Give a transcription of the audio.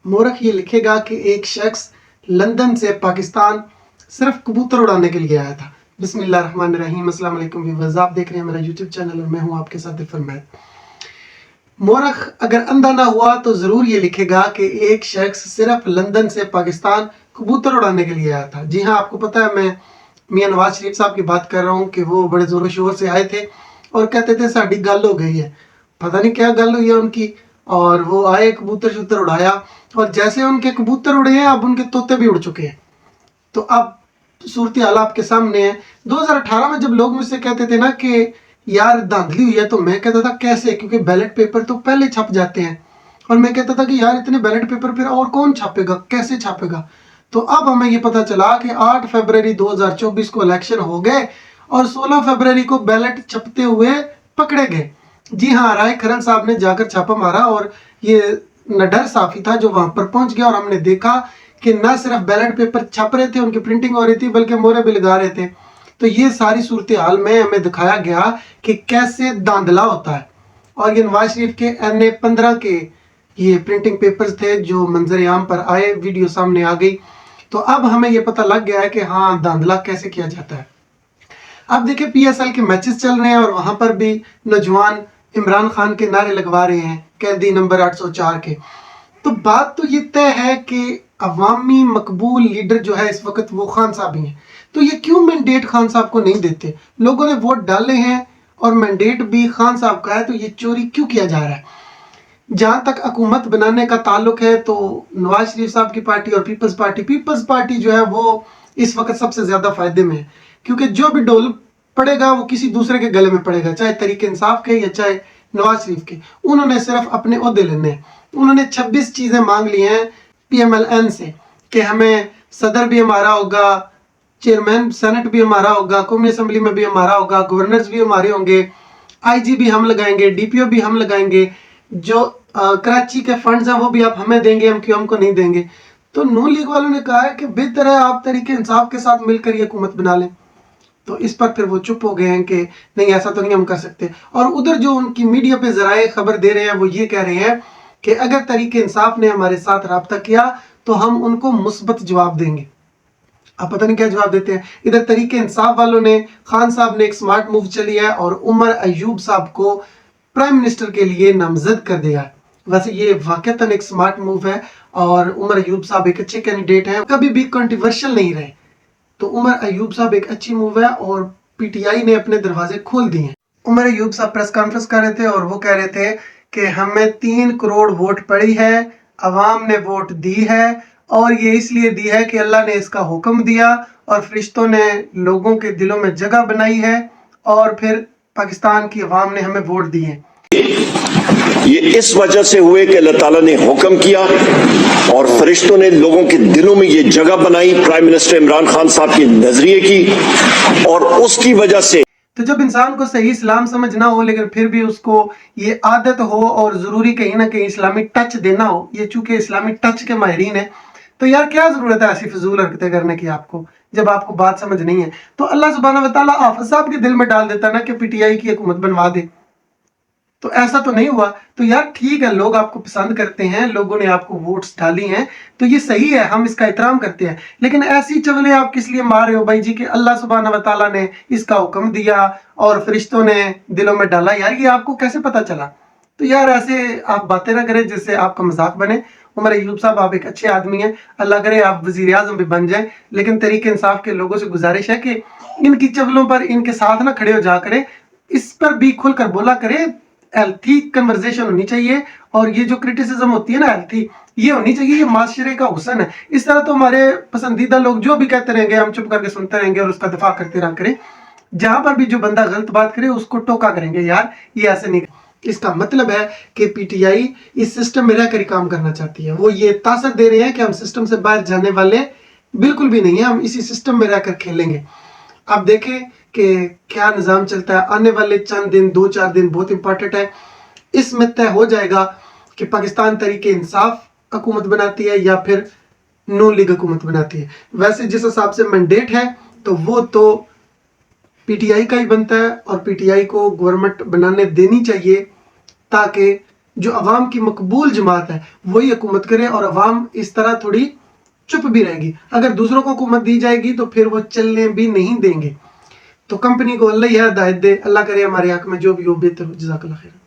मोरख ये लिखेगा कि एक शख्स लंदन से पाकिस्तान सिर्फ कबूतर उड़ाने के लिए आया था। बिस्मिल्लाहिर्रहमानिर्रहीम, अस्सलाम वालेकुम व्यूअर्स, आप देख रहे हैं मेरा यूट्यूब चैनल और मैं हूं आपके साथ फरमैद। मोरख अगर अंधा ना हुआ तो ज़रूर ये लिखेगा कि एक शख्स सिर्फ लंदन से पाकिस्तान कबूतर उड़ाने के लिए आया था। जी हाँ, आपको पता है मैं मियां नवाज शरीफ साहब की बात कर रहा हूँ कि वो बड़े ज़ोर शोर से आए थे और कहते थे साड़ी गल हो गई है। पता नहीं क्या गल हुई है उनकी, और वो आए, कबूतर शूतर उड़ाया, और जैसे उनके कबूतर उड़े हैं अब उनके तोते भी उड़ चुके हैं। तो अब सूरत हाल आपके सामने है। 2018 में जब लोग मुझसे कहते थे ना कि यार धांधली हुई है, तो मैं कहता था कैसे, क्योंकि बैलेट पेपर तो पहले छप जाते हैं, और मैं कहता था कि यार इतने बैलेट पेपर फिर और कौन छापेगा, कैसे छापेगा। तो अब हमें ये पता चला कि 8 फरवरी 2024 को इलेक्शन हो गए और 16 फरवरी को बैलेट छपते हुए पकड़े गए। जी हाँ, राय खरल साहब ने जाकर छापा मारा और ये नडर साफी था जो वहां पर पहुंच गया, और हमने देखा कि न सिर्फ बैलेट पेपर छप रहे थे, उनकी प्रिंटिंग हो रही थी, बल्कि मोहरे भी लगा रहे थे। तो ये सारी सूरत हाल में हमें दिखाया गया कि कैसे धांधला होता है। और ये नवाज शरीफ के NA-15 के ये प्रिंटिंग पेपर्स थे जो मंजर आम पर आए, वीडियो सामने आ गई। तो अब हमें ये पता लग गया है कि हाँ, धांधला कैसे किया जाता है। अब देखिए, PSL के मैचेस चल रहे हैं और वहां पर भी नौजवान इमरान खान के नारे लगवा रहे हैं, कैदी नंबर 804 के। तो बात तो ये तय है कि अवामी मकबूल लीडर जो है इस वक्त वो खान साहब ही हैं। तो ये क्यों मैंडेट खान साहब को नहीं देते? लोगों ने वोट डाले हैं और मैंडेट भी खान साहब का है, तो ये चोरी क्यों किया जा रहा है? जहां तक हुकूमत बनाने का ताल्लुक है तो नवाज शरीफ साहब की पार्टी और पीपल्स पार्टी जो है वो इस वक्त सबसे ज्यादा फायदे में है, क्योंकि जो भी डोल पड़ेगा वो किसी दूसरे के गले में पड़ेगा, चाहे तरीके इंसाफ के या चाहे नवाज शरीफ के। उन्होंने सिर्फ अपने ओहदे लेने हैं। उन्होंने 26 चीजें मांग ली हैं PMLN से कि हमें सदर भी हमारा होगा, चेयरमैन सेनेट भी हमारा होगा, कौमी असम्बली में भी हमारा होगा, गवर्नर्स भी हमारे होंगे, IG भी हम लगाएंगे, DPO भी हम लगाएंगे, जो कराची के फंड्स हैं वो भी आप हमें देंगे, हम क्यों हमको नहीं देंगे। तो नून लीग वालों ने कहा है कि बेहतर है आप तरीके इंसाफ के साथ मिलकर ये हुकूमत बना लें। तो इस पर फिर वो चुप हो गए हैं कि नहीं, ऐसा तो नहीं हम कर सकते। और उधर जो उनकी मीडिया पे जराए खबर दे रहे हैं वो ये कह रहे हैं कि अगर तरीके इंसाफ ने हमारे साथ राब्ता किया तो हम उनको मुस्बत जवाब देंगे। अब पता नहीं क्या जवाब देते हैं। इधर तरीके इंसाफ वालों ने, खान साहब ने एक स्मार्ट मूव चली है और उमर अयूब साहब को प्राइम मिनिस्टर के लिए नामजद कर दिया है। वैसे ये वाकईतन एक स्मार्ट मूव है और उमर अयूब साहब एक अच्छे कैंडिडेट हैं, कभी भी कंट्रोवर्शियल नहीं रहे। तो उमर अयूब साहब एक अच्छी मूव है और PTI ने अपने दरवाजे खोल दिए हैं। उमर अयूब साहब प्रेस कॉन्फ्रेंस कर रहे थे और वो कह रहे थे कि हमें 3 करोड़ वोट पड़ी है, अवाम ने वोट दी है, और ये इसलिए दी है कि अल्लाह ने इसका हुक्म दिया और फरिश्तों ने लोगों के दिलों में जगह बनाई है, और फिर पाकिस्तान की अवाम ने हमें वोट दिए। ये इस वजह से हुए कि अल्लाह ताला ने हुक्म किया और फरिश्तों ने लोगों के दिलों में ये जगह बनाई, प्राइम मिनिस्टर इमरान खान साहब के नजरिए की, और उसकी वजह से। तो जब इंसान को सही इस्लाम समझ ना हो लेकिन फिर भी उसको ये आदत हो और जरूरी कहीं ना कहीं इस्लामिक टच देना हो, ये चूंकि इस्लामिक टच के माहिरीन है, तो यार क्या जरूरत है ऐसी फजूल हरकतें करने की आपको, जब आपको बात समझ नहीं है। तो अल्लाह सुब्हानहू व तआला हाफिज साहब के दिल में डाल देता ना कि PTI की हुकूमत बनवा दे, तो ऐसा तो नहीं हुआ। तो यार ठीक है, लोग आपको पसंद करते हैं, लोगों ने आपको वोट्स डाली हैं, तो ये सही है, हम इसका एहतराम करते हैं। लेकिन ऐसी चवले आप किस लिए मार रहे हो भाई जी कि अल्लाह सुब्हानहू व तआला ने इसका हुक्म दिया और फरिश्तों ने दिलों में डाला? यार ये आपको कैसे पता चला? तो यार ऐसे आप बातें ना करें जिससे आपका मजाक बने। उमर अयूब साहब आप एक अच्छे आदमी हैं, अल्लाह करे आप वजीर आजम भी बन जाए, लेकिन तरीके इंसाफ के लोगों से गुजारिश है कि इनकी चवलों पर इनके साथ ना खड़े हो जा करें, इस पर भी खुलकर बोला करें। हेल्थी कन्वर्सेशन होनी चाहिए, और ये जो क्रिटिसिज्म होती है ना हेल्थी, ये होनी चाहिए, ये माशरे का हुसन है। इस तरह तो हमारे पसंदीदा लोग जो भी कहते रहेंगे हम चुप करके सुनते रहेंगे और उसका दिफा करते रहा करें। जहां पर भी जो बंदा गलत बात करे उसको टोका करेंगे। यार ये ऐसे नहीं। इसका मतलब है कि PTI इस सिस्टम में रहकर ही काम करना चाहती है। वो ये तासर दे रहे हैं कि हम सिस्टम से बाहर जाने वाले बिल्कुल भी नहीं है, हम इसी सिस्टम में रहकर खेलेंगे। आप देखें कि क्या निज़ाम चलता है। आने वाले चंद दिन, 2-4 दिन बहुत इंपॉर्टेंट है। इसमें तय हो जाएगा कि पाकिस्तान तरीके इंसाफ हुकूमत बनाती है या फिर नून लीग हुकूमत बनाती है। वैसे जिस हिसाब से मैंडेट है तो वो तो PTI का ही बनता है, और PTI को गवर्नमेंट बनाने देनी चाहिए ताकि جو عوام کی مقبول جماعت ہے وہی حکومت کرے، اور عوام اس طرح تھوڑی چپ بھی رہے گی. اگر دوسروں کو حکومت دی جائے گی تو پھر وہ چلنے بھی نہیں دیں گے. تو کمپنی کو اللہ یہ ہدایت دے. اللہ کرے ہمارے حق میں جو بھی ہو بہتر ہو. جزاک اللہ خیر.